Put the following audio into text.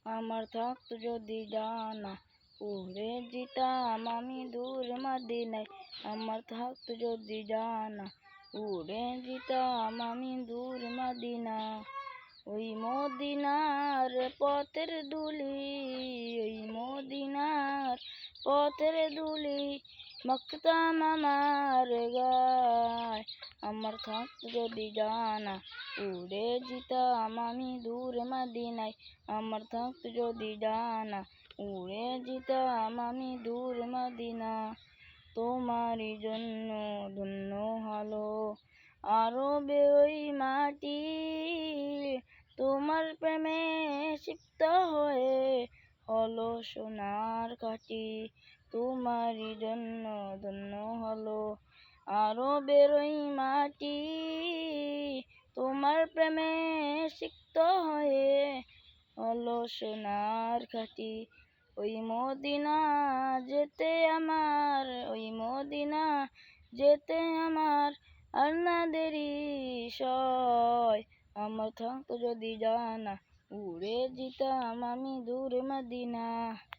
আমার থাকতো যদি জানা উড়ে যেতাম আমি দূর মদিনায়। আমার থাকতো যদি জানা উড়ে যেতাম আমি দূর মদিনা। ওই মদিনার পথের ধুলি, ওই মদিনার পথের ধুলি মাখতাম আমার গায়। আমার থাকতো যদি জানা উড়ে যেতাম আমি দূর মদিনায়। আমার থাকতো যদি জানা উড়ে যেতাম আমি দূর মদিনা। তোমারই জন্য ধন্য হলো আরবে ওই মাটি, তোমার প্রেমে সিক্ত হয়ে হলো সোনার কাটি। তোমারই জন্য ধন্য হলো আরবের ওই মাটি, তোমার প্রেমে সিক্ত হয়ে হলো সোনার কাটি। ওই মদিনা যেতে আমার, ওই মদিনা যেতে আমার আর না দেরি সয়। আমার থাকতো যদি জানা উড়ে যেতাম আমি দূর মদিনা।